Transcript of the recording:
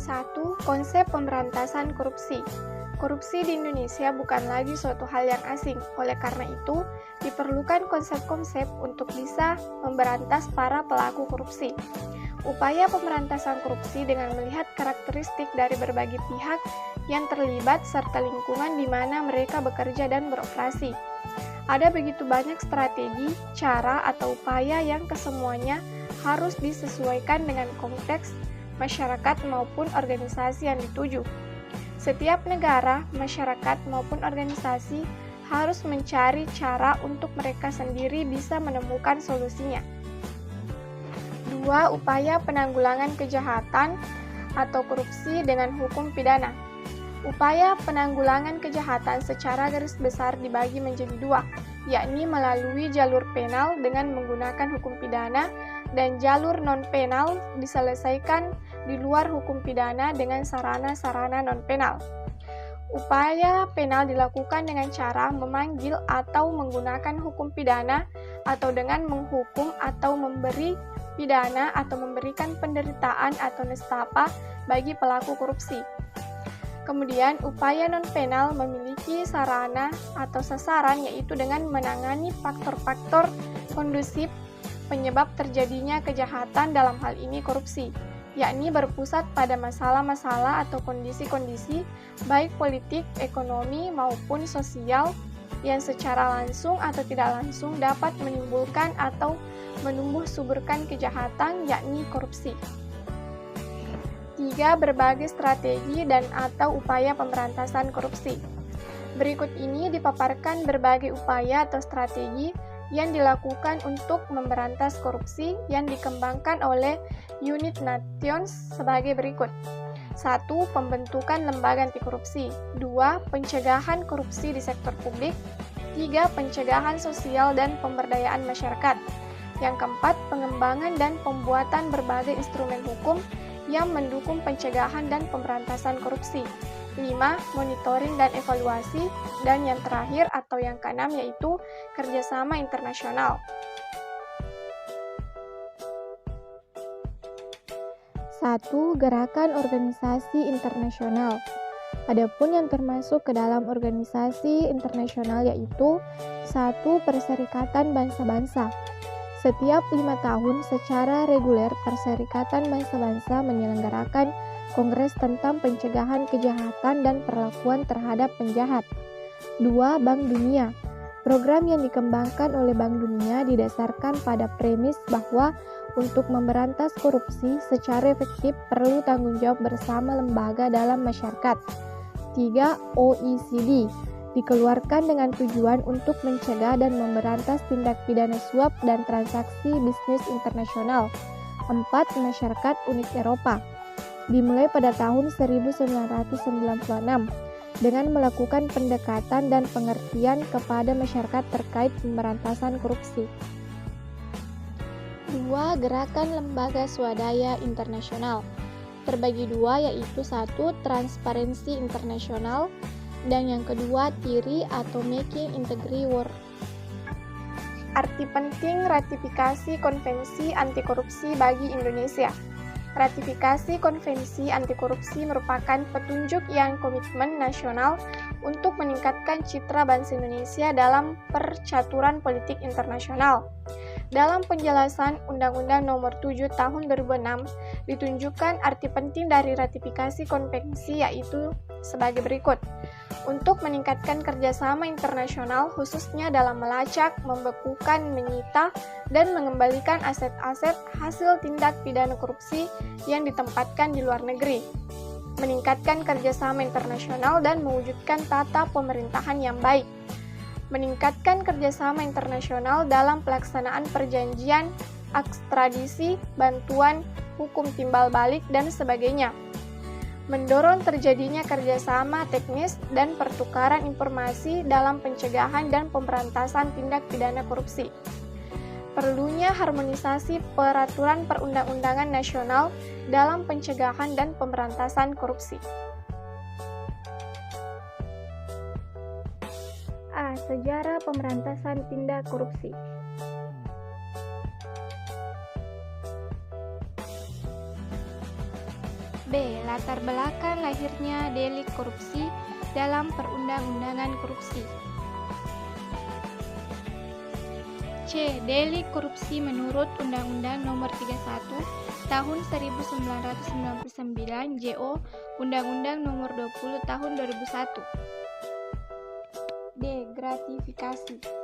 1. Konsep pemberantasan korupsi. Korupsi di Indonesia bukan lagi suatu hal yang asing. Oleh karena itu, diperlukan konsep-konsep untuk bisa memberantas para pelaku korupsi. Upaya pemberantasan korupsi dengan melihat karakteristik dari berbagai pihak yang terlibat serta lingkungan di mana mereka bekerja dan beroperasi. Ada begitu banyak strategi, cara, atau upaya yang kesemuanya harus disesuaikan dengan konteks masyarakat maupun organisasi yang dituju. Setiap negara, masyarakat, maupun organisasi harus mencari cara untuk mereka sendiri bisa menemukan solusinya. 2. Upaya penanggulangan kejahatan atau korupsi dengan hukum pidana. Upaya penanggulangan kejahatan secara garis besar dibagi menjadi dua, yakni melalui jalur penal dengan menggunakan hukum pidana dan jalur non-penal diselesaikan di luar hukum pidana dengan sarana-sarana non-penal. Upaya penal dilakukan dengan cara memanggil atau menggunakan hukum pidana atau dengan menghukum atau memberi pidana atau memberikan penderitaan atau nestapa bagi pelaku korupsi. Kemudian, upaya non-penal memiliki sarana atau sasaran yaitu dengan menangani faktor-faktor kondusif penyebab terjadinya kejahatan, dalam hal ini korupsi, yakni berpusat pada masalah-masalah atau kondisi-kondisi baik politik, ekonomi, maupun sosial yang secara langsung atau tidak langsung dapat menimbulkan atau menumbuh suburkan kejahatan, yakni korupsi. 3. Berbagai strategi dan atau upaya pemberantasan korupsi. Berikut ini dipaparkan berbagai upaya atau strategi yang dilakukan untuk memberantas korupsi yang dikembangkan oleh United Nations sebagai berikut. 1. Pembentukan lembaga anti korupsi. 2. Pencegahan korupsi di sektor publik. 3. Pencegahan sosial dan pemberdayaan masyarakat. Yang keempat, pengembangan dan pembuatan berbagai instrumen hukum yang mendukung pencegahan dan pemberantasan korupsi. 5. Monitoring dan evaluasi. Dan yang terakhir atau yang keenam yaitu kerjasama internasional. 1. Gerakan organisasi internasional. Adapun yang termasuk ke dalam organisasi internasional yaitu 1. Perserikatan Bangsa-Bangsa. Setiap 5 tahun secara reguler Perserikatan Bangsa-Bangsa menyelenggarakan Kongres tentang pencegahan kejahatan dan perlakuan terhadap penjahat. 2. Bank Dunia. Program yang dikembangkan oleh Bank Dunia didasarkan pada premis bahwa untuk memberantas korupsi secara efektif perlu tanggung jawab bersama lembaga dalam masyarakat. 3. OECD. Dikeluarkan dengan tujuan untuk mencegah dan memberantas tindak pidana suap dan transaksi bisnis internasional. 4. Masyarakat Uni Eropa. Dimulai pada tahun 1996 dengan melakukan pendekatan dan pengertian kepada masyarakat terkait pemberantasan korupsi. 2. Gerakan lembaga swadaya internasional. Terbagi dua yaitu 1. Transparency Internasional dan yang kedua TIRI atau Making Integrity Work. Arti penting ratifikasi konvensi anti korupsi bagi Indonesia. Ratifikasi konvensi anti korupsi merupakan petunjuk yang komitmen nasional untuk meningkatkan citra bangsa Indonesia dalam percaturan politik internasional. Dalam penjelasan Undang-Undang Nomor 7 Tahun 2006, ditunjukkan arti penting dari ratifikasi konvensi yaitu sebagai berikut. Untuk meningkatkan kerjasama internasional khususnya dalam melacak, membekukan, menyita, dan mengembalikan aset-aset hasil tindak pidana korupsi yang ditempatkan di luar negeri. Meningkatkan kerjasama internasional dan mewujudkan tata pemerintahan yang baik. Meningkatkan kerjasama internasional dalam pelaksanaan perjanjian, ekstradisi, bantuan, hukum timbal balik, dan sebagainya. Mendorong terjadinya kerjasama teknis dan pertukaran informasi dalam pencegahan dan pemberantasan tindak pidana korupsi. Perlunya harmonisasi peraturan perundang-undangan nasional dalam pencegahan dan pemberantasan korupsi. A. Sejarah pemberantasan tindak korupsi. B. Latar belakang lahirnya delik korupsi dalam Perundang-undangan Korupsi. C. Delik korupsi menurut Undang-Undang Nomor 31 Tahun 1999 JO Undang-Undang Nomor 20 Tahun 2001. D. Gratifikasi.